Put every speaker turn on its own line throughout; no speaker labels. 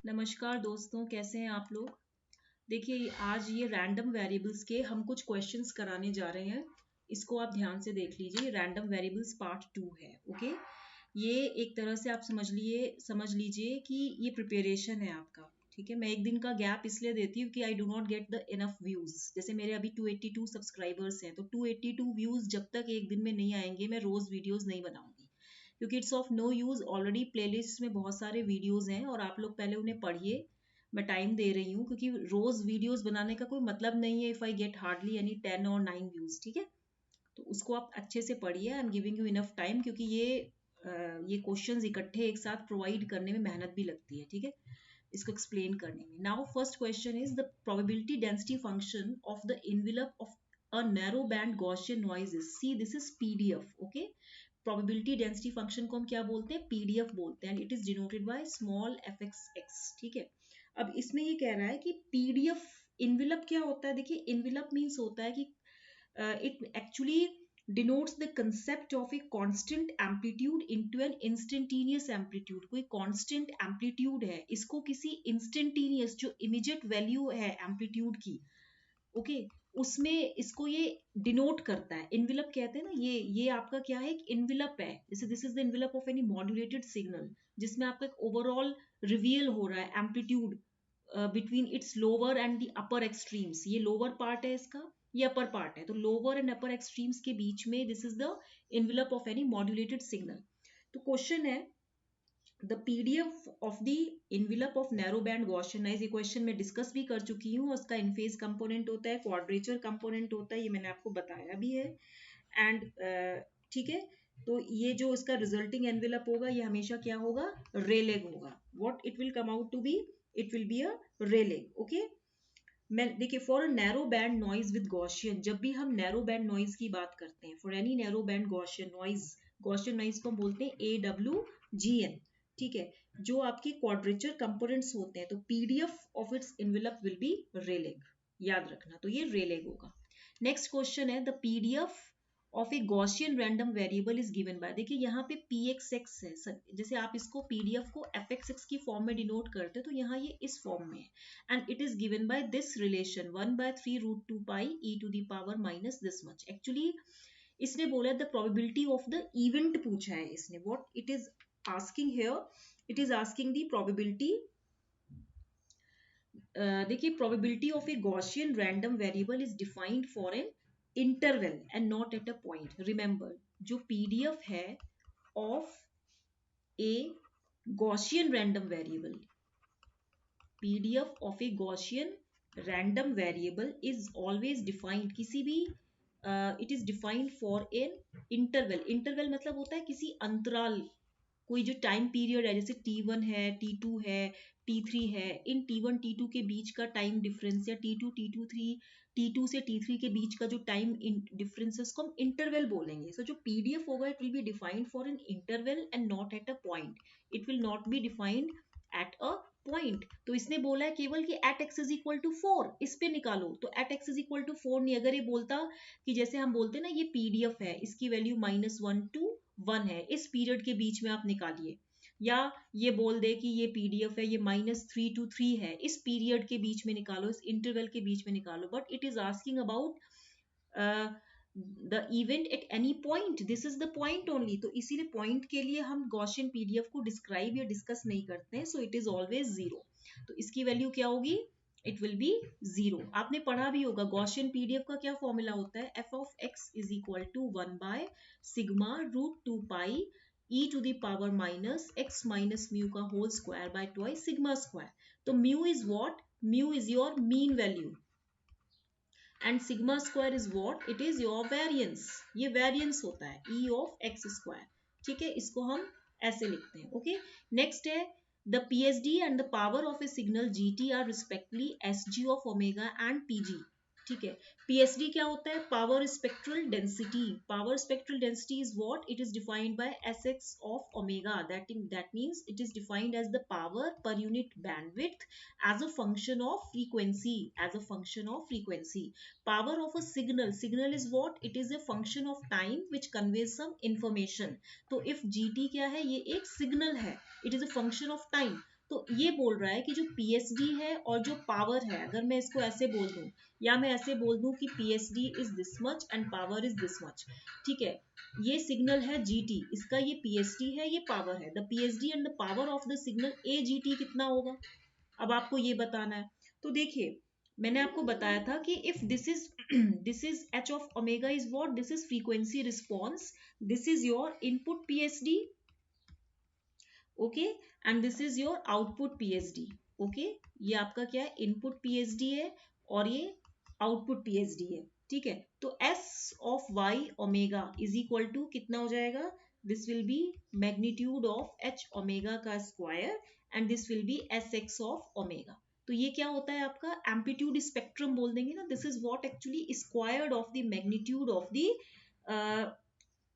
नमस्कार दोस्तों, कैसे हैं आप लोग। देखिए, आज ये रैंडम वेरिएबल्स के हम कुछ क्वेश्चंस कराने जा रहे हैं। इसको आप ध्यान से देख लीजिए। रैंडम वेरिएबल्स पार्ट 2 है। ओके, ये एक तरह से आप समझ लीजिए कि ये प्रिपरेशन है आपका। ठीक है, मैं एक दिन का गैप इसलिए देती हूँ कि I do not get the enough views. जैसे मेरे अभी 282 सब्सक्राइबर्स हैं, तो 282 व्यूज जब तक एक दिन में नहीं आएंगे मैं रोज वीडियोज नहीं बनाऊंगी, क्योंकि it's of no use. Already playlist में बहुत सारे वीडियोज हैं और आप लोग पहले उन्हें पढ़िए। मैं टाइम दे रही हूँ क्योंकि रोज वीडियोस बनाने का कोई मतलब नहीं है if I get hardly any 10 और 9 व्यूज। ठीक है, तो उसको आप अच्छे से पढ़िए। I am giving you enough time, क्योंकि ये क्वेश्चंस इकट्ठे एक साथ प्रोवाइड करने में मेहनत भी लगती है। ठीक है, इसको एक्सप्लेन करने में। Now first question is the probability density function of the envelope of a narrow band Gaussian noise is, see this is PDF. Okay, probability density function को हम क्या बोलते हैं? पीडीएफ बोलते हैं। And it is denoted by small F X x. ठीक है, अब इसमें ये कह रहा है कि पीडीएफ इनवेलप क्या होता है। देखिए, इनवेलप मीन्स होता है कि it actually denotes the concept of a constant amplitude into an instantaneous amplitude। कोई constant amplitude है, इसको किसी instantaneous जो immediate value है amplitude की, ओके उसमें इसको ये डिनोट करता है। इनविलप कहते हैं ना, ये आपका क्या है? एक इनविलप है। जैसे this is the envelope of any modulated signal, जिसमें आपका एक ओवरऑल रिवील हो रहा है amplitude between its lower and the upper extremes. ये लोअर पार्ट है इसका, ये अपर पार्ट है, तो लोअर एंड अपर एक्सट्रीम्स के बीच में this is the envelope of any modulated signal. तो क्वेश्चन है the PDF of the envelope of narrow band Gaussian noise. ये क्वेश्चन मैं डिस्कस भी कर चुकी हूँ। उसका इनफेज कंपोनेंट होता है, क्वाड्रेचर कंपोनेंट होता है, ये मैंने आपको बताया भी है। एंड ठीक है, तो ये जो इसका रिजल्टिंग एनवेलप होगा ये हमेशा क्या होगा? रेलेग होगा। What it will come out to be? It will be a Rayleigh. Okay, मैं देखिए, for a narrow band noise with Gaussian, जब भी हम नैरो बैंड नॉइज की बात करते हैं, for any narrow band Gaussian noise, Gaussian noise को हम बोलते हैं AWGN। ठीक है, जो आपके क्वाड्रेचर कंपोनेंट्स होते हैं, तो PDF of its envelope will be Rayleigh. याद रखना, तो ये रेलेग होगा। नेक्स्ट क्वेश्चन है the PDF of a Gaussian random variable is given by. देखिए, यहाँ पे pxx है। जैसे आप इसको पीडीएफ को fxx की फॉर्म में डिनोट करते हैं, तो यहाँ ये इस फॉर्म में है। And it is given by this relation 1/3√2 pi e to the power minus this much. Actually इसने बोला the probability of the event पूछा है इसने। What it is asking here? It is asking the probability. देखिए, probability of a Gaussian random variable is defined for an interval and not at a point. Remember, जो PDF है of a Gaussian random variable, PDF of a Gaussian random variable is always defined, किसी भी it is defined for an interval. Interval मतलब होता है किसी अंतराल, कोई जो टाइम पीरियड है, जैसे T1 है, T2 है, T3 है। इन T1 T2 के बीच का टाइम डिफरेंस, या T2 से T3 के बीच का जो टाइम डिफरेंसेस को हम इंटरवल बोलेंगे। सो जो पीडीएफ होगा it will be defined for an interval and not at a point. It will not be defined at a point. तो इसने बोला है केवल कि at X is equal to 4, इस पे निकालो। तो at X is equal to 4 नहीं, अगर ये बोलता कि जैसे हम बोलते हैं ना ये पीडीएफ है, इसकी वैल्यू -1 to 1 है, इस पीरियड के बीच में आप निकालिए। या ये बोल दे कि ये पीडीएफ है, ये -3 to 3 है, इस पीरियड के बीच में निकालो, इस इंटरवल के बीच में निकालो। But it is asking about the event at any point. This is the point only. तो इसीलिए पॉइंट के लिए हम गॉसियन पीडीएफ को डिस्क्राइब या डिस्कस नहीं करते हैं। So it is always 0। तो इसकी वैल्यू क्या होगी? It will be 0। आपने पढ़ा भी होगा गॉसियन पीडीएफ का क्या फॉर्मूला होता है? f of x is equal to 1/σ√2 pi e to the power minus x minus mu का whole square by twice sigma square. तो mu is what? Mu is your mean value and sigma square is what? It is your variance. ये variance होता है e of x square. ठीक है, इसको हम ऐसे लिखते हैं। ओके, नेक्स्ट है the PSD and the power of a signal GT are respectively SG of omega and PG। ठीक है, PSD क्या होता है? Power spectral density. Power spectral density is what? It is defined by SX of omega. That means it is defined as the power per unit bandwidth as a function of frequency, as a function of frequency। power of a signal is what? It is a function of time which conveys some information। तो if GT क्या है? ये एक signal है, it is a function of time। तो ये बोल रहा है कि जो पीएसडी है और जो पावर है, अगर मैं इसको ऐसे बोल दूं या मैं ऐसे बोल दूं कि PSD is this much and power is this much, ठीक है, ये सिग्नल है जीटी, इसका ये पीएसडी है, ये पावर है, the PSD and the power of the signal A GT कितना होगा, अब आपको ये बताना है। तो देखिए मैंने आपको बताया था कि if this is H of omega is what, this is frequency response, this is your input PSD, okay, and this is your output PSD, okay, ये आपका क्या है, इनपुट पीएसडी है और ये आउटपुट पीएसडी है, ठीक है। तो S of Y omega is equal to कितना हो जाएगा, this will be magnitude of H omega का square and this will be S X of omega. तो ये क्या होता है आपका एम्पलीट्यूड स्पेक्ट्रम बोल देंगे ना, this is what actually squared of the magnitude of the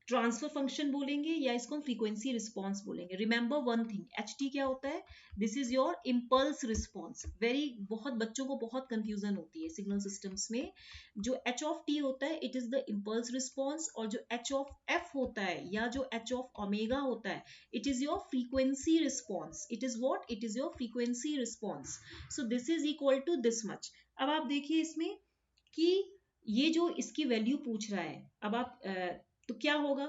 transfer function बोलेंगे या इसको हम फ्रीक्वेंसी रिस्पॉन्स बोलेंगे। Remember one thing, H T क्या होता है, this is your impulse response. बहुत बच्चों को बहुत कंफ्यूजन होती है सिग्नल सिस्टम्स में। जो एच ऑफ टी होता है it is the impulse response, और जो एच ऑफ एफ होता है या जो एच ऑफ ओमेगा होता है it is your frequency response, it is what, it is your frequency response. So this is equal to this much. अब आप देखिए इसमें कि ये जो इसकी वैल्यू पूछ रहा है, अब आप तो क्या होगा,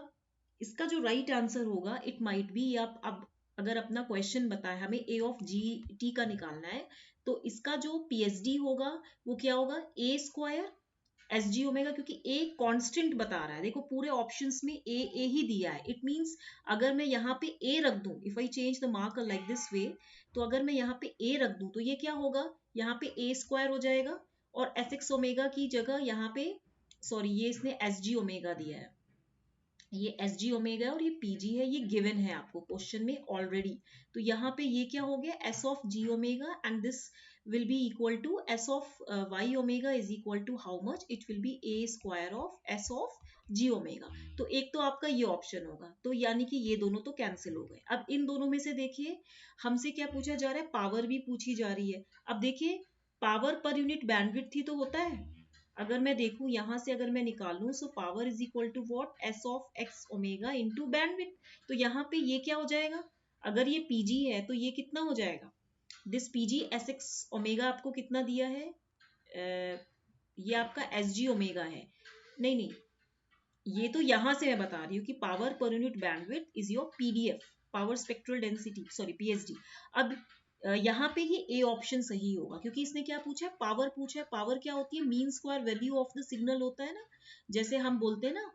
इसका जो राइट आंसर होगा इट माइट बी, आप अब अगर अपना क्वेश्चन बताए हमें ए ऑफ जी टी का निकालना है, तो इसका जो पीएचडी होगा वो क्या होगा, ए स्क्वायर एस जी ओमेगा, क्योंकि ए कांस्टेंट बता रहा है, देखो पूरे ऑप्शंस में ए ही दिया है, इट मींस अगर मैं यहाँ पे ए रख दूं, if I change the marker like this way, तो अगर मैं यहाँ पे ए रख दूं तो ये क्या होगा, यहाँ पे ए स्क्वायर हो जाएगा और एस एक्स ओमेगा की जगह यहाँ पे, सॉरी ये इसने एस जी ओमेगा दिया है, ये एस जी ओमेगा और ये पीजी है, ये गिवन है आपको क्वेश्चन में ऑलरेडी। तो यहाँ पे ये क्या हो गया, S of G omega and this will be equal to S of Y omega is equal to how much, it will be a square of S of G omega. तो एक तो आपका ये ऑप्शन होगा, तो यानी कि ये दोनों तो कैंसिल हो गए। अब इन दोनों में से देखिए हमसे क्या पूछा जा रहा है, पावर भी पूछी जा रही है। अब देखिए पावर पर यूनिट बैंडविड्थ ही तो होता है, अगर मैं देखूं यहां से अगर मैं निकालूं, so power is equal to what, S of X omega into bandwidth. तो यहाँ पे ये क्या हो जाएगा, अगर ये पीजी है तो ये कितना हो जाएगा, this PG S x omega आपको कितना दिया है, ये आपका एस जी ओमेगा है, नहीं नहीं, ये तो यहां से मैं बता रही हूँ कि power per unit bandwidth is your PDF, power spectral density, sorry PhD. अब यहाँ पे ये ए ऑप्शन सही होगा, क्योंकि इसने क्या पूछा है, पावर पूछा है। पावर क्या होती है, mean square value of the signal होता है ना, जैसे हम बोलते हैं ना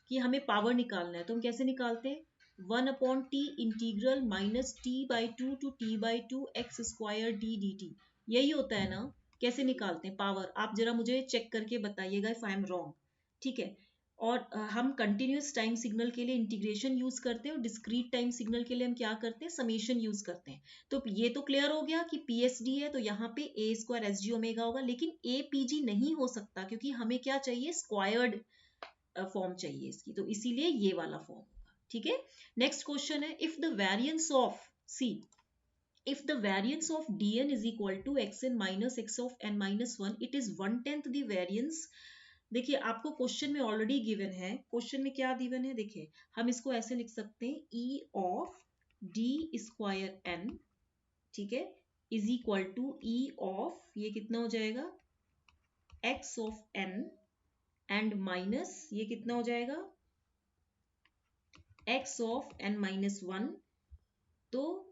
कि हमें पावर निकालना है, तो हम कैसे निकालते हैं, 1/t integral minus t/2 to t/2 X square D D T, यही होता है ना। कैसे निकालते हैं पावर, आप जरा मुझे चेक करके बताइएगा इफ आई एम रॉन्ग, ठीक है। और हम कंटिन्यूस टाइम सिग्नल के लिए इंटीग्रेशन यूज करते हैं और डिस्क्रीट टाइम सिग्नल के लिए हम क्या करते हैं, समेशन यूज करते हैं। तो ये तो क्लियर हो गया कि पीएसडी है तो यहाँ पे ए स्क्वायर एस जी ओमेगा होगा, लेकिन ए पीजी नहीं हो सकता क्योंकि हमें क्या चाहिए, स्क्वायर्ड फॉर्म चाहिए इसकी, तो इसीलिए ये वाला फॉर्म होगा, ठीक है। नेक्स्ट क्वेश्चन है, if the variance of C, if the variance of dn is equal to xn minus x of n minus 1, it is 1/10 the variance। देखिए आपको क्वेश्चन में ऑलरेडी गिवन है, क्वेश्चन में क्या गिवन है, देखिए हम इसको ऐसे लिख सकते हैं, E of D square N, ठीक है, is equal to E of, ये कितना हो जाएगा, X of N and minus ये कितना हो जाएगा, एक्स ऑफ एन माइनस 1। तो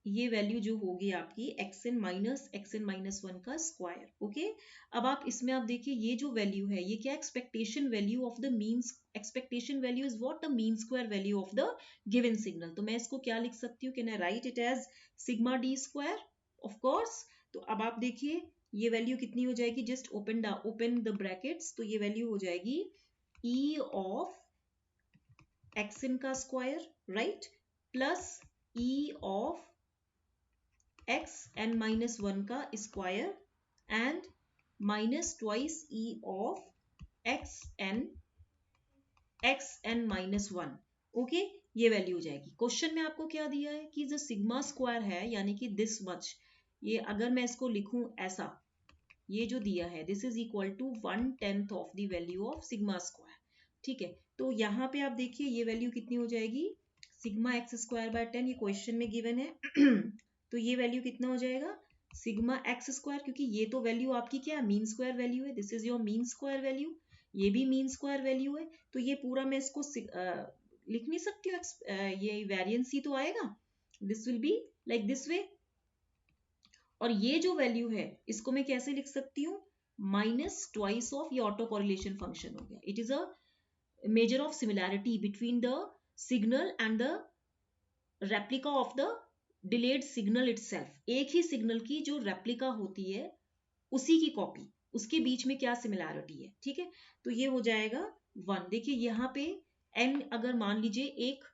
ये वैल्यू जो होगी आपकी एक्सएन माइनस 1 का स्क्वायर, ओके। अब आप इसमें आप देखिए ये जो वैल्यू है ये क्या, expectation value of the mean, expectation value is what, the mean square value of the given signal. तो मैं इसको क्या लिख सकती हूँ, can I write it as sigma D square, of course. तो अब आप देखिए ये वैल्यू कितनी हो जाएगी, जस्ट ओपन द ब्रैकेट्स, तो ये वैल्यू हो जाएगी ई ऑफ एक्सएन का square, right, plus E of X N minus 1 का square and minus twice E of X N minus 1, okay. ये वैल्यू हो जाएगी। क्वेश्चन में आपको क्या दिया है कि जो सिग्मा स्क्वायर है यानी कि दिस मच, ये अगर मैं इसको लिखूं ऐसा, ये जो दिया है this is equal to 1/10 of the value of sigma square, ठीक है। तो यहाँ पे आप देखिए ये वैल्यू कितनी हो जाएगी, सिग्मा एक्स स्क्वायर बाय 10, ये क्वेश्चन में गिवन है तो ये वैल्यू कितना हो जाएगा सिग्मा एक्स स्क्वायर, क्योंकि ये तो वैल्यू आपकी क्या है मीन स्क्वायर वैल्यू है, this is your mean square value, ये भी मीन स्क्वायर वैल्यू है, तो ये पूरा मैं इसको लिख नहीं सकती हूँ, ये वेरिएंस ही तो आएगा, this will be like this way. और ये जो वैल्यू है इसको मैं कैसे लिख सकती हूँ माइनस ट्वाइस ऑफ, ये ऑटो कोरिलेशन फंक्शन हो गया, it is a measure of similarity between the signal and the replica of the delayed signal itself, एक ही सिग्नल की जो रेप्लिका होती है उसी की कॉपी, उसके बीच में क्या सिमिलैरिटी है, ठीक है। तो ये हो जाएगा 1। देखिए यहाँ पे n अगर मान लीजिए एक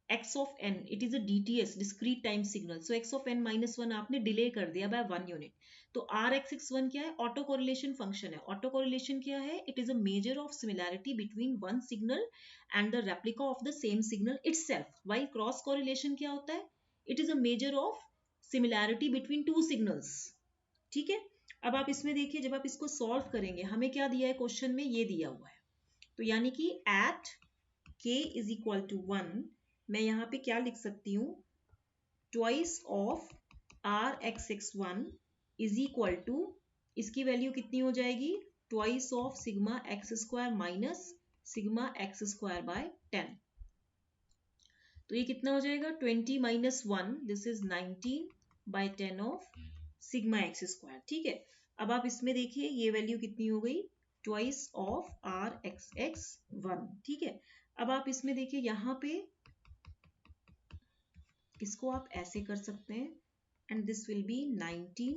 x of n, it is a DTS discrete time signal, so x of n minus 1 आपने डिले कर दिया by 1 यूनिट, तो rx1 क्या है ऑटो कोरिलेशन फंक्शन है, ऑटो कोरिलेशन क्या है it is a measure of similarity between one signal and the replica of the same signal itself, while cross correlation क्या होता है it is a measure of similarity between two signals, ठीक है। अब आप इसमें देखिए जब आप इसको सॉल्व करेंगे हमें क्या दिया है क्वेश्चन में, ये दिया हुआ है, तो यानी कि at k is equal to 1 मैं यहाँ पे क्या लिख सकती हूँ twice of R X X one is equal to, इसकी वैल्यू कितनी हो जाएगी twice of sigma X square minus sigma X square by 10, तो ये कितना हो जाएगा 20 माइनस 1 this is 19 by 10 of sigma X square, ठीक है। अब आप इसमें देखिए ये वैल्यू कितनी हो गई twice of R X X one, ठीक है। अब आप इसमें देखिए यहाँ पे इसको आप ऐसे कर सकते हैं and this will be 19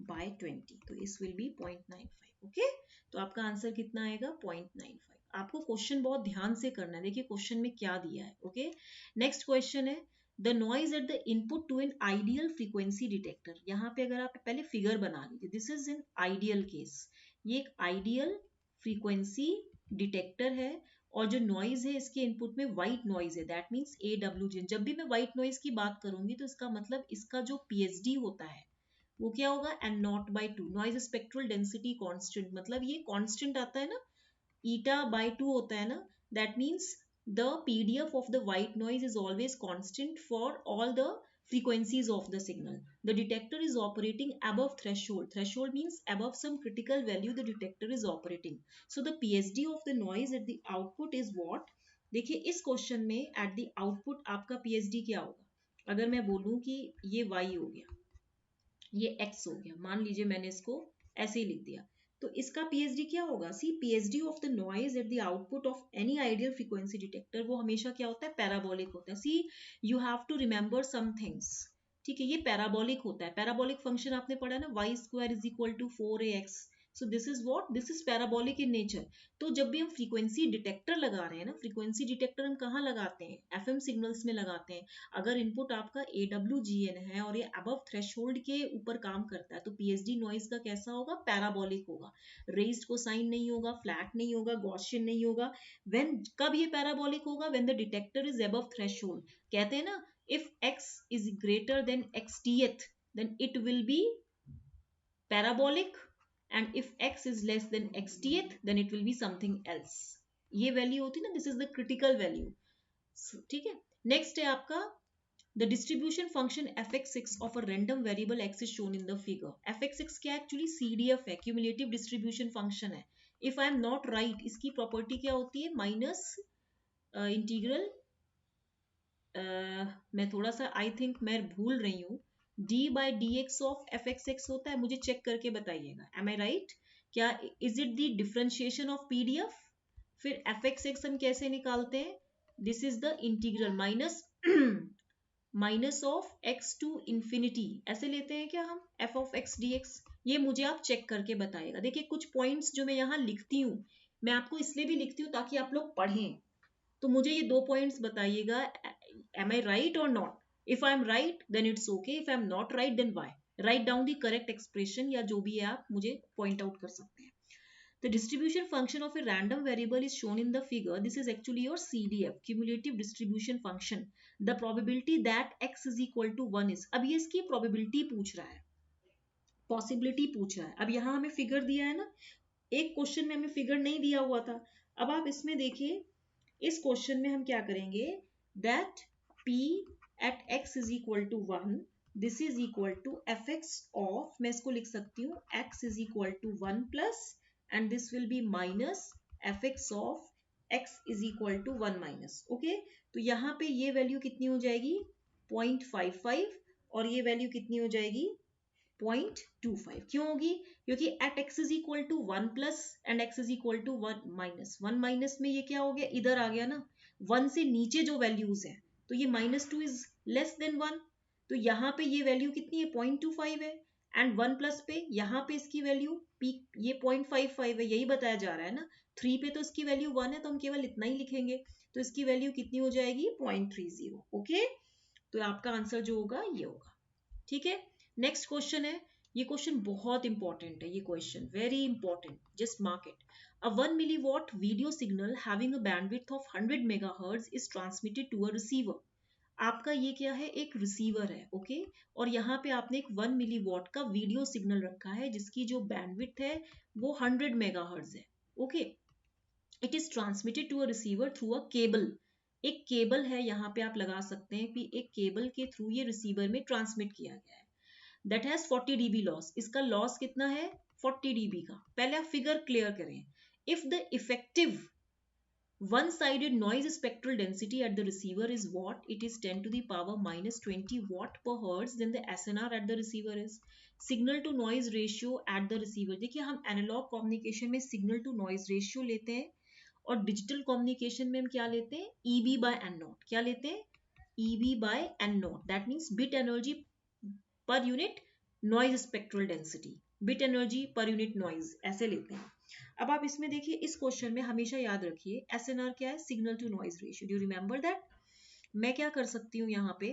by 20, तो इस विल बी 0.95, ओके। तो आपका आंसर कितना आएगा 0.95। आपको क्वेश्चन बहुत ध्यान से करना है, देखिए क्वेश्चन में क्या दिया है, ओके। नेक्स्ट क्वेश्चन है the noise at the input to an ideal frequency detector, यहाँ पे अगर आप पहले फिगर बना लीजिए, this is in ideal case, ये एक आइडियल फ्रीक्वेंसी डिटेक्टर है और जो नॉइज है इसके इनपुट में व्हाइट नॉइज है, दैट मीन्स AWG। जब भी मैं व्हाइट नॉइज की बात करूंगी तो इसका मतलब इसका जो PSD होता है वो क्या होगा N naught by 2, noise spectral density constant, मतलब ये कांस्टेंट आता है ना ईटा बाय 2 होता है ना, that means the PDF of the white noise is always constant for all the frequencies of the signal. The detector is operating above threshold. Threshold means above some critical value the detector is operating. So the PSD of the noise at the output is what? देखिए इस question में at the output आपका PSD क्या होगा, अगर मैं बोलूं कि ये Y हो गया ये x हो गया, मान लीजिए मैंने इसको ऐसे ही लिख दिया, तो इसका PSD क्या होगा, see PSD of the noise at the output of any ideal frequency detector वो हमेशा क्या होता है पैराबोलिक होता है, see you have to remember some things, ठीक है। ये पैराबोलिक होता है, पैराबोलिक फंक्शन आपने पढ़ा ना y square is equal to 4ax, so this is what this is parabolic in nature. तो जब भी हम फ्रीक्वेंसी डिटेक्टर लगा रहे हैं ना, फ्रीक्वेंसी डिटेक्टर हम कहाँ लगाते हैं FM सिग्नल्स में लगाते हैं, अगर इनपुट आपका AWGN है और ये अबव थ्रेशोल्ड के ऊपर काम करता है तो PSD नॉइज का कैसा होगा पैराबोलिक होगा, रेज्ड कोसाइन नहीं होगा, फ्लैट नहीं होगा, गॉसियन नहीं होगा। व्हेन कब ये पैराबोलिक होगा, when the detector is above threshold, कहते हैं ना if x is greater than xth then it will be parabolic and if x is less than xth then it will be something else, ये value होती है ना, this is the critical value, ठीक है। Next है आपका the distribution function fx6 of a random variable x is shown in the figure। fx6 क्या actually CDF है, cumulative distribution function है। if I am not right इसकी property क्या होती है माइनस इंटीग्रल मैं थोड़ा सा आई थिंक मैं भूल रही हूँ, d by D X of F X X होता है, मुझे चेक करके बताइएगा एम आई राइट, क्या is it the differentiation of PDF, फिर एफ एक्स एक्स हम कैसे निकालते हैं, this is the integral minus minus of x to infinity, ऐसे लेते हैं क्या हम f ऑफ x dx, ये मुझे आप चेक करके बताइएगा। देखिए कुछ पॉइंट्स जो मैं यहाँ लिखती हूँ मैं आपको इसलिए भी लिखती हूँ ताकि आप लोग पढ़ें, तो मुझे ये 2 पॉइंट्स बताइएगा am I right or not, if I am right then it's okay, if I am not right then why, write down the correct expression या जो भी है आप मुझे point out कर सकते हैं। The distribution function of a random variable is shown in the figure, this is actually your CDF cumulative distribution function, the probability that x is equal to 1 is, अब ये इसकी probability पूछ रहा है, possibility पूछ रहा है। अब यहाँ हमें figure दिया है ना, एक क्वेश्चन में हमें फिगर नहीं दिया हुआ था, अब आप इसमें देखिए इस क्वेश्चन में हम क्या करेंगे, that p at x is equal to 1 this is equal to F X of, मैं इसको लिख सकती हूँ X is equal to 1 plus and this will be minus F X of X is equal to 1 minus. Okay, तो यहाँ पे ये value कितनी हो जाएगी 0.55 और ये वैल्यू कितनी हो जाएगी 0.25। क्यों होगी? क्योंकि at X is equal to 1 plus and X is equal to 1 minus. 1 minus में ये क्या हो गया, इधर आ गया ना, 1 से नीचे जो वैल्यूज है तो ये -2 इज लेस देन 1, तो यहाँ पे ये वैल्यू कितनी है 0.25 है एंड 1 प्लस पे यहाँ पे इसकी वैल्यू पीक ये 0.55 है, यही बताया जा रहा है ना। 3 पे तो इसकी वैल्यू 1 है तो हम केवल इतना ही लिखेंगे, तो इसकी वैल्यू कितनी हो जाएगी 0.30। ओके, तो आपका आंसर जो होगा ये होगा। ठीक है, नेक्स्ट क्वेश्चन है, ये क्वेश्चन बहुत इंपॉर्टेंट है, ये question very important, just mark it. A 1 milliwatt video signal having a bandwidth of 100 megahertz is transmitted to a receiver। आपका ये क्या है, एक रिसीवर है। ओके, और यहाँ पे आपने एक 1 मिलीवॉट का वीडियो सिग्नल रखा है जिसकी जो बैंडविड्थ है वो 100 मेगाहर्ट्ज है। Okay, it is transmitted to a receiver through a cable. एक केबल है, यहाँ पे आप लगा सकते हैं कि एक केबल के थ्रू ये रिसीवर में ट्रांसमिट किया गया है। That has 40 dB loss. इसका लॉस कितना है 40 dB का। पहले आप फिगर क्लियर करें। If the effective one-sided noise spectral density at the receiver is what? It is 10 to the power minus 20 watt per hertz. Then the SNR at the receiver is signal to noise ratio at the receiver। देखिए हम analogue communication में signal to noise ratio लेते हैं और digital communication में हम क्या लेते हैं EB बाय एन नॉट। क्या लेते हैं EB by N naught, that means bit energy per unit noise spectral density, bit energy per unit noise, ऐसे लेते हैं। अब आप इसमें देखिए, इस क्वेश्चन में हमेशा याद रखिए SNR क्या है, signal to noise ratio. Do remember that? मैं क्या कर सकती हूँ यहाँ पे,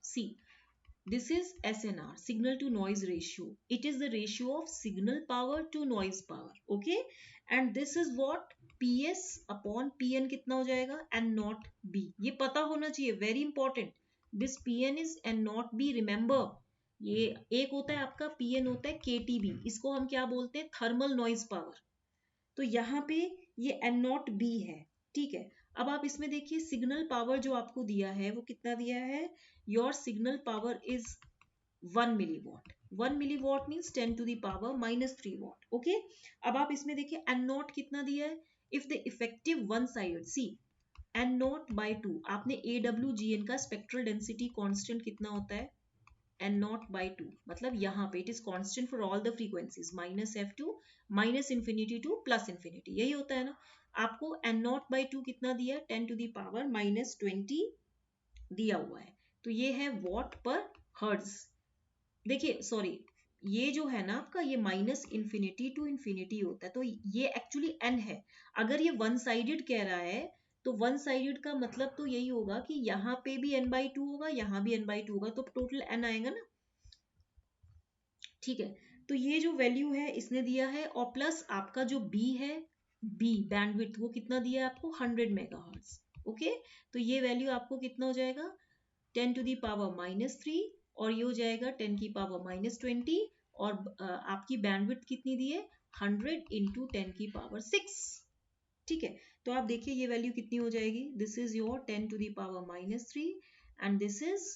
सी this is SNR, signal to noise ratio. It is the ratio of signal power to noise power. Okay, and this is what PS upon PN कितना हो जाएगा N not B। ये पता होना चाहिए, very important। This PN is N not B, remember। ये एक होता है आपका PN होता है KTB, इसको हम क्या बोलते हैं थर्मल नॉइज पावर। तो यहाँ पे ये N नॉट B है। ठीक है, अब आप इसमें देखिए सिग्नल पावर जो आपको दिया है वो कितना दिया है, your signal power is 1 milliwatt. 1 milliwatt means 10 to the power -3 watt. Okay, अब आप इसमें देखिए N नॉट कितना दिया है, if the effective one side see N naught by 2, आपने AWGN का स्पेक्ट्रल डेंसिटी कांस्टेंट कितना होता है N नॉट बाई 2, मतलब यहाँ पे it is constant for all the frequencies -F2 -infinity to +infinity, यही होता है ना। आपको N नॉट बाई 2 कितना दिया है 10 टू द पावर -20 दिया हुआ है, तो ये है वॉट पर हर्ट्ज। देखिए सॉरी, ये जो है ना आपका ये -infinity टू infinity होता है, तो ये एक्चुअली n है। अगर ये वन साइडेड कह रहा है तो वन साइडेड का मतलब तो यही होगा कि यहाँ पे भी n/2 होगा, यहाँ भी n/2 होगा, तो टोटल n आएगा ना। ठीक है, तो ये जो वैल्यू है इसने दिया है, और प्लस आपका जो B है, B बैंडविड्थ वो कितना दिया है आपको 100 मेगाहर्ट्ज। ओके, तो ये वैल्यू आपको कितना हो जाएगा 10 टू दी पावर -3 और ये हो जाएगा 10 की पावर -20, और आपकी बैंडविड्थ कितनी दी है 100 इंटू 10 की पावर 6। ठीक है, तो आप देखिए ये वैल्यू कितनी हो जाएगी, this is your 10 to the power -3 and this is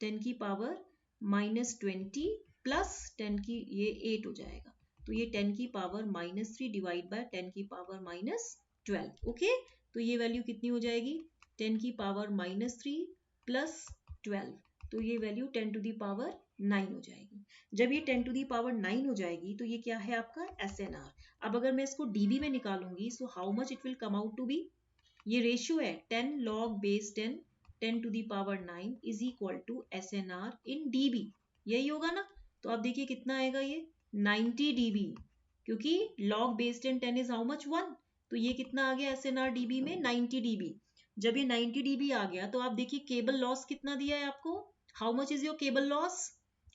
10 की पावर -20 प्लस 10 की ये 8 हो जाएगा, तो ये 10 की पावर -3 डिवाइड बाय 10 की पावर -12। ओके, तो ये वैल्यू कितनी हो जाएगी 10 की पावर -3 प्लस 12, तो ये वैल्यू 10 टू दी पावर 9 हो जाएगी। जब ये 10 टू दी पावर 9 हो जाएगी तो ये क्या है आपका SNR। अब अगर मैं इसको dB में निकालूंगी, so how much it will come out to be, ये रेशियो है 10 log base 10 10 to the power 9 is equal to SNR in dB, यही होगा ना। तो आप देखिए कितना आएगा ये 90 dB, क्योंकि log base 10 10 is how much 1, तो ये कितना आ गया SNR dB में 90 dB। जब ये 90 dB आ गया तो आप देखिए केबल लॉस कितना दिया है आपको, how much is your cable loss,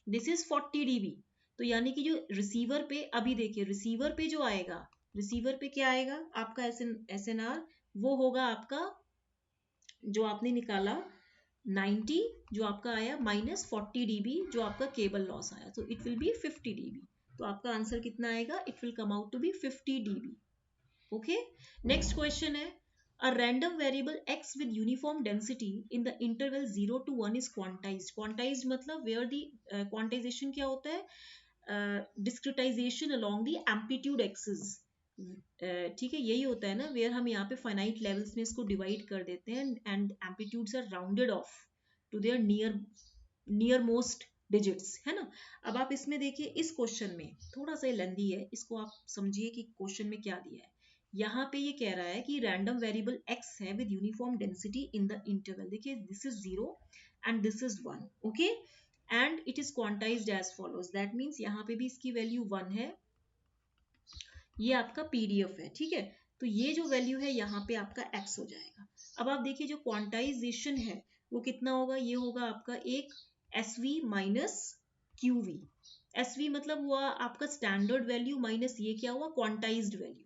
this is 40 dB। तो यानी कि जो रिसीवर पे, अभी देखिए रिसीवर पे जो आएगा, रिसीवर पे क्या आएगा आपका SNR, वो होगा आपका जो आपने निकाला 90, जो आपका आया -40 dB जो आपका केबल लॉस आया, तो इट विल बी 50 dB। तो आपका आंसर कितना आएगा, it will come out to be 50 dB। Okay, next question है, A random variable x with uniform density in the interval 0 to 1 is quantized. Quantized मतलब where the quantization क्या होता है, discretization along the amplitude axis. ठीक है, यही होता है ना, वेयर हम यहाँ पे फाइनाइट लेवल्स में इसको डिवाइड कर देते हैं and amplitudes are rounded off to their near most digits, है ना। अब आप इसमें देखिए, इस क्वेश्चन में थोड़ा सा लेंदी है, इसको आप समझिए कि क्वेश्चन में क्या दिया है। यहाँ पे ये कह रहा है कि रैंडम वेरिएबल x है with uniform density in the interval. देखिए, this is 0 and this is 1, okay, and it is quantized as follows. That means यहाँ पे भी इसकी वैल्यू 1 है। ये आपका पीडीएफ है, ठीक है। तो ये जो वैल्यू है यहाँ पे आपका x हो जाएगा। अब आप देखिए, जो क्वांटाइजेशन है वो कितना होगा, ये होगा आपका एक SV माइनस QV। SV मतलब हुआ आपका स्टैंडर्ड वैल्यू माइनस ये क्या हुआ, क्वांटाइज्ड वैल्यू,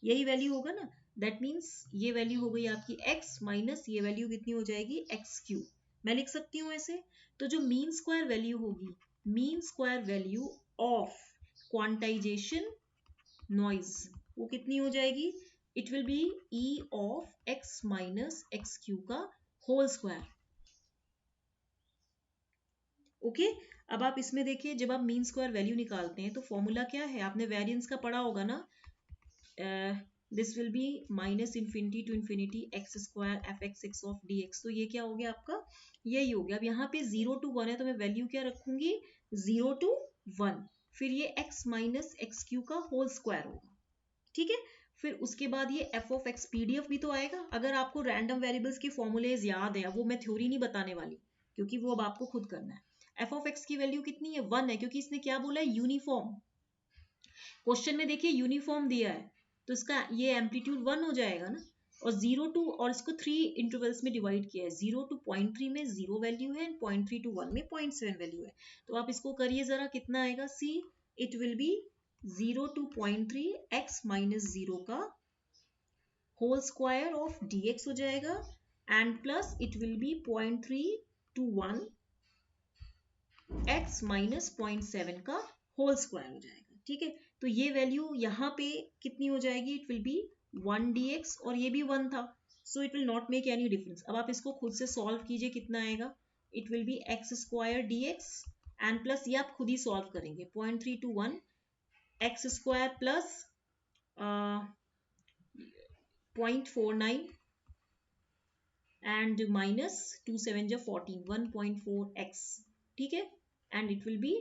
यही वैल्यू होगा ना। दैट मीन्स ये वैल्यू हो गई आपकी x माइनस ये वैल्यू कितनी हो जाएगी, XQ। मैं लिख सकती हूँ ऐसे। तो जो मीन स्क्वायर वैल्यू होगी, mean square value of quantization noise, वो कितनी हो जाएगी, it will B E of x minus x Q का होल स्क्वायर, ओके। अब आप इसमें देखिए, जब आप मीन स्क्वायर वैल्यू निकालते हैं तो फॉर्मूला क्या है, आपने वेरिएंस का पढ़ा होगा ना, this will be minus infinity to infinity X square F X X of D X. तो ये क्या हो गया आपका, यही हो गया। अब यहाँ पे 0 to 1 है तो मैं वैल्यू क्या रखूंगी, 0 to 1, फिर ये x माइनस एक्स क्यू का होल स्क्वायर होगा, ठीक है। फिर उसके बाद ये एफ ऑफ एक्स पीडीएफ भी तो आएगा। अगर आपको रैंडम वेरिएबल्स के फॉर्मूलेज याद है, वो मैं थ्योरी नहीं बताने वाली क्योंकि वो अब आपको खुद करना है। एफ ऑफ एक्स की वैल्यू कितनी है, 1 है, क्योंकि इसने क्या बोला है, यूनिफॉर्म। क्वेश्चन में देखिए यूनिफॉर्म दिया है, तो इसका ये एम्पलीट्यूड 1 हो जाएगा ना। और 0 टू, और इसको 3 इंटरवल्स में डिवाइड किया है, 0 टू 0.3 में 0 वैल्यू है एंड 0.3 टू 1 में 0.7 वैल्यू है। तो आप इसको करिए जरा, कितना आएगा, see it will be 0 to 0.3 x minus 0 का होल स्क्वायर ऑफ dx हो जाएगा and plus it will be 0.3 to 1 x minus 0.7 का होल स्क्वायर हो जाएगा, ठीक है। तो ये वैल्यू यहाँ पे कितनी हो जाएगी, इट विल बी 1 dx, और ये भी 1 था, so it will not make any difference. अब आप इसको खुद से सॉल्व कीजिए, कितना आएगा, it will be x square dx and plus ये आप खुद ही सॉल्व करेंगे, 0.3 to 1 x square plus 0.49 and minus 2 7 जा 14, 1.4x, ठीक है, and it will B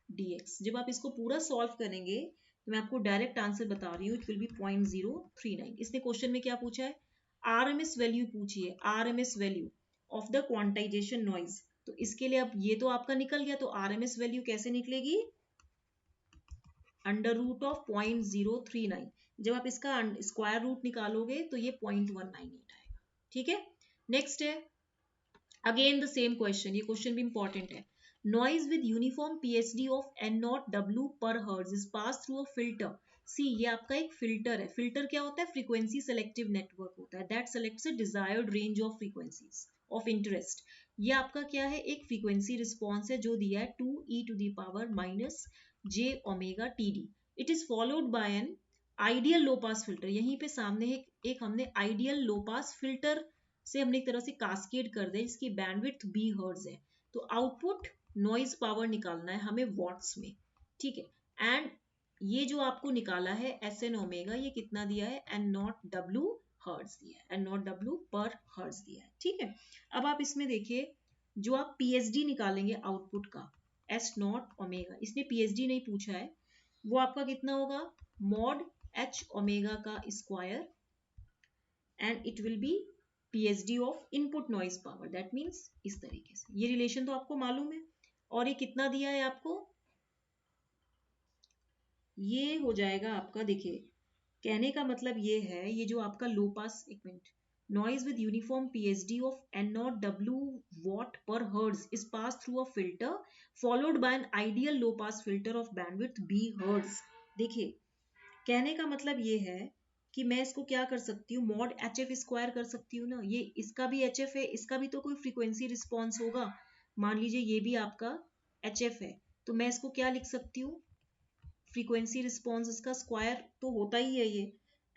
dx। जब आप इसको पूरा सॉल्व करेंगे तो मैं आपको डायरेक्ट आंसर बता रही हूँ, इट विल बी 0.039। इसने क्वेश्चन में क्या पूछा है, RMS वैल्यू पूछी है, RMS value of the quantization noise. तो इसके लिए अब ये तो आपका निकल गया, तो RMS वैल्यू कैसे निकलेगी, अंडर रूट ऑफ 0.039। जब आप इसका स्क्वायर रूट निकालोगे तो ये 0.198 आएगा, ठीक है। नेक्स्ट है अगेन द सेम क्वेश्चन, ये क्वेश्चन भी इंपॉर्टेंट है। Noise with uniform PhD of N0W per hertz is pass through a filter. See, ये आपका एक फिल्टर है। फिल्टर क्या होता है, फ्रीक्वेंसी सेलेक्टिव नेटवर्क होता है that selects a desired range of frequencies of interest. ये आपका क्या है, एक फ्रीक्वेंसी रिस्पॉन्स है जो दिया है 2e to the power minus j omega TD। It is followed by an ideal low pass filter. यहीं पे सामने एक हमने आइडियल लो पास फिल्टर से हमने एक तरह से कास्केड कर दे, जिसकी बैंडविड्थ बी हर्ट्ज है। तो आउटपुट नॉइज पावर निकालना है हमें वॉट्स में, ठीक है। एंड ये जो आपको निकाला है एस एन ओमेगा, ये कितना दिया है, N0W हर्ट्ज दिया है, N0W पर हर्ट्ज दिया है, ठीक है। अब आप इसमें देखिए, जो आप पीएचडी निकालेंगे आउटपुट का S0 ओमेगा, इसने पीएचडी नहीं पूछा है, वो आपका कितना होगा, मॉड H ओमेगा का square and it will B PhD of input noise power. That means इस तरीके से, ये रिलेशन तो आपको मालूम है। और ये कितना दिया है आपको, ये हो जाएगा आपका, देखिए कहने का मतलब ये है, ये जो आपका लो पास, एक मिनट, noise with uniform PhD of N0W watt per hertz is pass through a filter followed by an ideal low pass filter of bandwidth B hertz. देखिए कहने का मतलब ये है कि मैं इसको क्या कर सकती हूँ, मॉड HF स्क्वायर कर सकती हूँ ना, ये इसका भी HF है, इसका भी तो कोई फ्रीक्वेंसी रिस्पॉन्स होगा। मान लीजिए ये भी आपका HF है, तो मैं इसको क्या लिख सकती हूँ, फ्रीक्वेंसी रिस्पॉन्स इसका स्क्वायर तो होता ही है ये।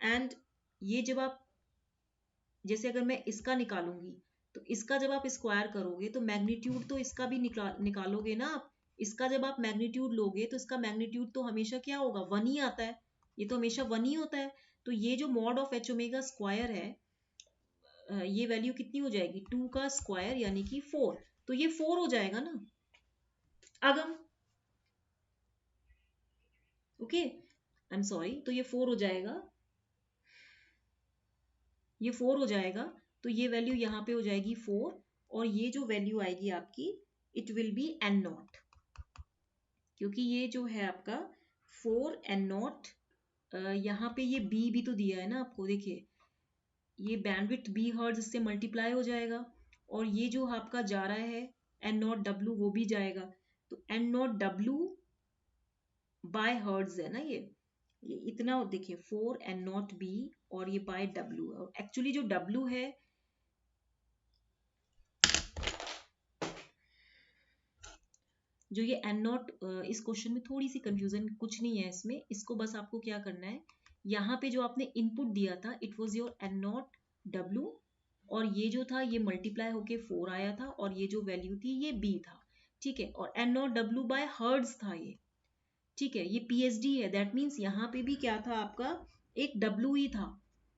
एंड ये जब आप जैसे अगर मैं इसका निकालूंगी तो इसका जब आप स्क्वायर करोगे तो मैग्नीट्यूड तो इसका भी निकालोगे ना आप। इसका जब आप मैग्नीट्यूड लोगे तो इसका मैग्नीट्यूड तो हमेशा क्या होगा, वन ही आता है। ये तो हमेशा वन ही होता है। तो ये जो mod of H omega square है, ये वैल्यू कितनी हो जाएगी, 2 का स्क्वायर यानी कि 4। तो ये 4 हो जाएगा ना अगम। ओके, आई एम सॉरी, तो ये 4 हो जाएगा, ये 4 हो जाएगा। तो ये वैल्यू यहाँ पे हो जाएगी 4, और ये जो वैल्यू आएगी आपकी, it will be N naught, क्योंकि ये जो है आपका 4 एन नॉट। यहाँ पे ये बी भी तो दिया है ना आपको, देखिए ये बैंडविड्थ बी हर्ट्ज इससे मल्टीप्लाई हो जाएगा, और ये जो आपका जा रहा है एन नॉट डब्ल्यू वो भी जाएगा। तो N naught W by hertz है ना, ये इतना देखिए 4 एन नॉट बी, और ये बाय डब्ल्यू, और एक्चुअली जो डब्ल्यू है, जो ये एन नॉट, इस क्वेश्चन में थोड़ी सी कंफ्यूजन, कुछ नहीं है इसमें, इसको बस आपको क्या करना है, यहाँ पे जो आपने इनपुट दिया था it was your N naught W, और ये जो था ये मल्टीप्लाई होके 4 आया था, और ये जो वैल्यू थी ये बी था, ठीक है। और N naught W by hertz था ये, ठीक है, ये पीएचडी है, दैट मीन्स यहाँ पे भी क्या था आपका, एक डब्ल्यू ही था।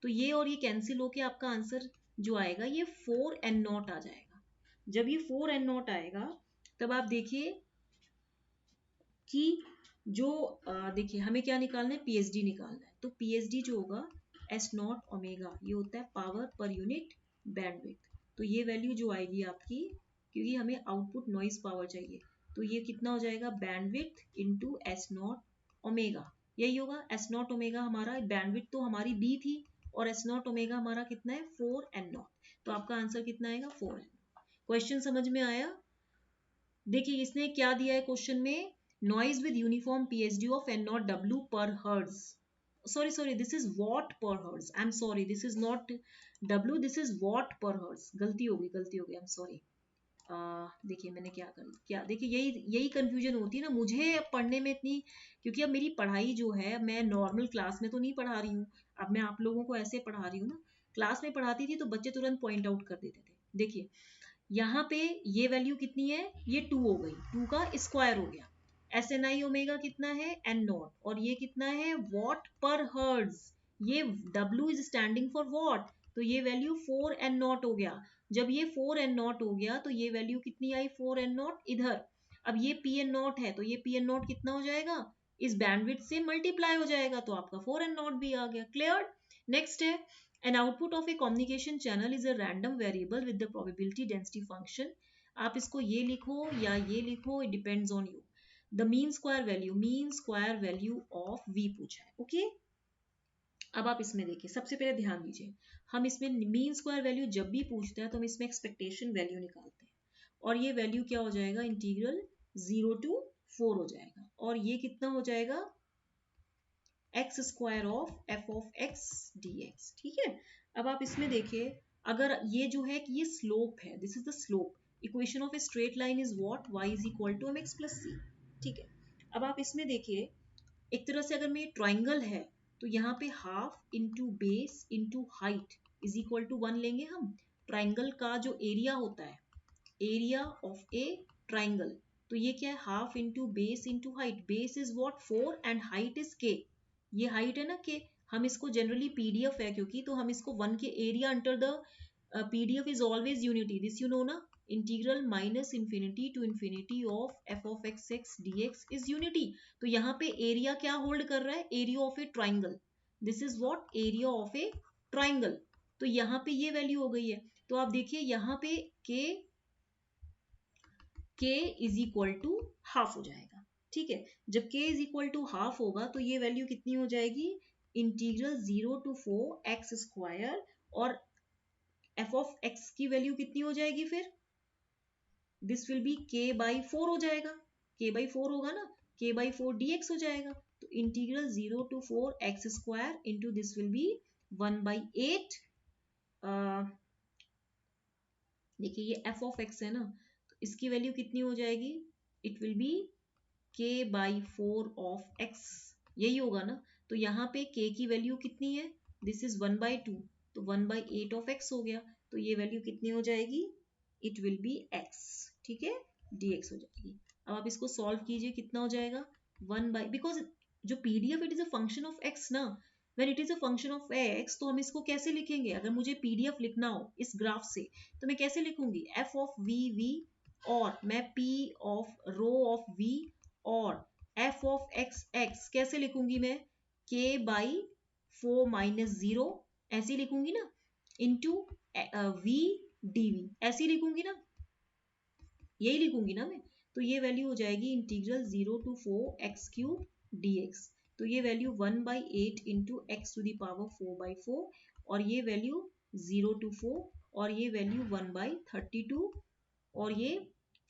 तो ये और ये कैंसिल होके आपका आंसर जो आएगा ये 4 एन नॉट आ जाएगा। जब ये 4 एन नॉट आएगा तब आप देखिए कि जो देखिए हमें क्या निकालना है, पीएचडी निकालना है। तो पीएचडी जो होगा एस नॉट ओमेगा, ये होता है पावर पर यूनिट बैंडविड्थ। तो ये वैल्यू जो आएगी आपकी, क्योंकि हमें आउटपुट नॉइज पावर चाहिए, तो ये कितना हो जाएगा, bandwidth into S not omega, यही होगा। एस नॉट ओमेगा हमारा बैंडविड्थ तो हमारी बी थी, और एस नॉट ओमेगा हमारा कितना है, 4 एन नॉट। तो आपका आंसर कितना आएगा, 4 एन। क्वेश्चन समझ में आया। देखिए इसने क्या दिया है क्वेश्चन में, noise with uniform PhD of N naught W per hertz, sorry this is watt per hertz, I am sorry, this is not W, this is watt per hertz, गलती होगी, आई एम सॉरी। देखिए मैंने क्या कर क्या, देखिए यही यही कंफ्यूजन होती है ना मुझे पढ़ने में इतनी, क्योंकि अब मेरी पढ़ाई जो है मैं नॉर्मल क्लास में तो नहीं पढ़ा रही हूँ, अब मैं आप लोगों को ऐसे पढ़ा रही हूँ ना। क्लास में पढ़ाती थी तो बच्चे तुरंत पॉइंट आउट कर देते थे। देखिए यहाँ पे ये वैल्यू कितनी है, ये 2 हो गई, 2 का स्क्वायर हो गया। एस एन आई ओमेगा कितना है, एन नॉट, और ये कितना है, वॉट पर हर्ट्ज। ये W is standing for what, तो ये वैल्यू 4 एन नॉट हो गया। जब ये 4 एन नॉट हो गया तो ये वैल्यू कितनी आई, 4 एन नॉट इधर। अब ये पी एन नॉट है, तो ये पी एन नॉट कितना हो जाएगा, इस बैंडविड्थ से मल्टीप्लाई हो जाएगा, तो आपका 4 एन नॉट भी आ गया। क्लियर। नेक्स्ट है, an output of a communication channel is a random variable with the probability density function। आप इसको ये लिखो या ये लिखो, it depends on you। the mean square value of v पूछा है, ओके। अब आप इसमें देखिए, सबसे पहले ध्यान दीजिए, हम इसमें मीन स्क्वायर वैल्यू जब भी पूछते हैं तो हम इसमें एक्सपेक्टेशन वैल्यू निकालते हैं, और ये वैल्यू क्या हो जाएगा, इंटीग्रल 0 to 4 हो जाएगा, और ये कितना हो जाएगा, x square of f of x d x, ठीक है। अब आप इसमें देखिए, अगर ये जो है कि ये स्लोप है, this is the slope, equation of a straight line is what, y is equal to m x plus c, ठीक है। अब आप इसमें देखिए, एक तरह से अगर मैं ट्राइंगल है तो यहाँ पे half into base into height is equal to 1 लेंगे हम। ट्राइंगल का जो एरिया होता है, एरिया ऑफ ए ट्राइंगल, तो ये क्या है, half into base into height, base is what 4 and height is के, ये हाइट है ना के, हम इसको जनरली पीडीएफ है क्योंकि, तो हम इसको 1 के area under the PDF is always unity, this you know ना, integral minus infinity to infinity of f of x x d x is unity. तो यहाँ पे एरिया क्या होल्ड कर रहा है, area of a triangle, this is what, area of a triangle. तो यहाँ पे ये वैल्यू हो गई है, तो आप देखिए यहाँ पे k is equal to half हो जाएगा, ठीक है। जब k is equal to half होगा तो ये वैल्यू कितनी हो जाएगी, इंटीग्रल 0 to 4 एक्स स्क्वायर, और एफ ऑफ एक्स की वैल्यू कितनी हो जाएगी फिर, this will be k by 4 हो जाएगा, k बाई 4 होगा ना, k बाई 4 dx हो जाएगा। तो integral 0 to 4 x square into this will B 1 by 8, देखिए ये एफ ऑफ एक्स है ना, तो इसकी वैल्यू कितनी हो जाएगी, it will be k by 4 of x, यही होगा ना। तो यहाँ पे k की वैल्यू कितनी है, दिस इज 1 बाई 2, तो 1/8 ऑफ x हो गया, तो ये वैल्यू कितनी हो जाएगी, इट विल बी x, ठीक है, dx हो जाएगी। अब आप इसको सॉल्व कीजिए, कितना हो जाएगा, 1/, बिकॉज जो PDF it is a function of x ना, when it is a function of x तो हम इसको कैसे लिखेंगे, अगर मुझे पीडीएफ लिखना हो इस ग्राफ से तो मैं कैसे लिखूंगी, f ऑफ v, और मैं p of rho of v और f ऑफ x कैसे लिखूंगी मैं, k बाई 4 माइनस 0 ऐसे लिखूंगी ना, इंटू v dv ऐसे लिखूंगी ना, यही लिखूंगी ना मैं। तो ये वैल्यू हो जाएगी integral 0 to 4 x cube dx, तो ये value 1/8 into x to the power 4/4, और ये वैल्यू 0 to 4, और ये वैल्यू 1/32, और ये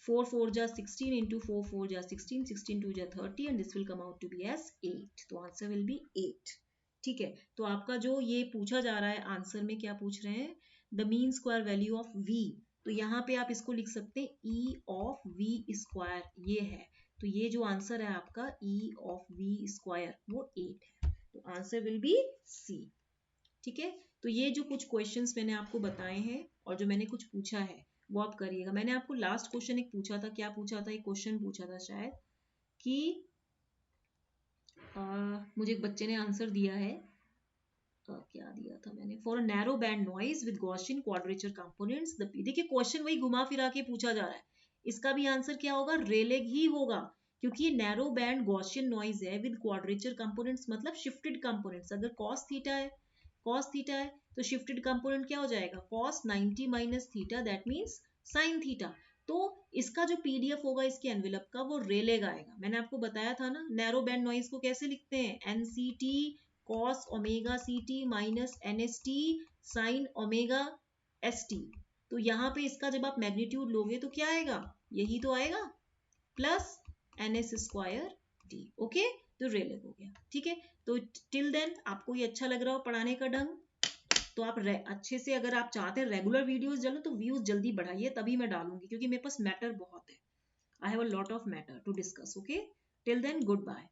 4 4 जा 16 इंटू 4 4 जा 16, 16 2 जा 30, and this will come out to be as 8, तो आंसर विल बी 8। ठीक है, तो आपका जो ये पूछा जा रहा है आंसर में, क्या पूछ रहे हैं, the mean square value of v, तो यहाँ पे आप इसको लिख सकते हैं e ऑफ v स्क्वायर, ये है, तो ये जो आंसर है आपका e ऑफ v स्क्वायर वो 8 है, तो आंसर विल बी c। ठीक है, तो ये जो कुछ क्वेश्चंस मैंने आपको बताए हैं और जो मैंने कुछ पूछा है वो आप करिएगा। मैंने आपको लास्ट क्वेश्चन एक पूछा था, क्या पूछा था, एक क्वेश्चन पूछा था शायद कि मुझे एक बच्चे ने आंसर दिया है, क्या दिया था मैंने, for narrow band noise with Gaussian quadrature components, देखिए क्वेश्चन वही घुमा फिरा के पूछा जा रहा है, इसका भी आंसर क्या होगा, रेलेग ही होगा, क्योंकि ये नैरो बैंड गॉसियन नॉइज है विद क्वाड्रेचर कंपोनेंट्स, मतलब शिफ्टेड कंपोनेंट्स, अगर cos थीटा है तो शिफ्टेड कंपोनेंट क्या हो जाएगा, cos 90 minus theta, that means sin theta, तो इसका जो पीडीएफ होगा इसके एनवेलप का वो रेलेग आएगा। मैंने आपको बताया था ना नैरो बैंड नॉइज को कैसे लिखते हैं, NCT cos omega ct minus nst sin omega st, तो यहाँ पे इसका जब आप मैग्नीट्यूड लोगे तो क्या आएगा, यही तो आएगा, plus ns square T, okay, तो रेलेग हो गया। ठीक है, तो टिल देन आपको ये अच्छा लग रहा हो पढ़ाने का ढंग, तो आप अच्छे से, अगर आप चाहते हैं रेगुलर वीडियोस डालो तो व्यूज जल्दी बढ़ाइए, तभी मैं डालूंगी, क्योंकि मेरे पास मैटर बहुत है, I have a lot of matter to discuss. Okay, till then good bye.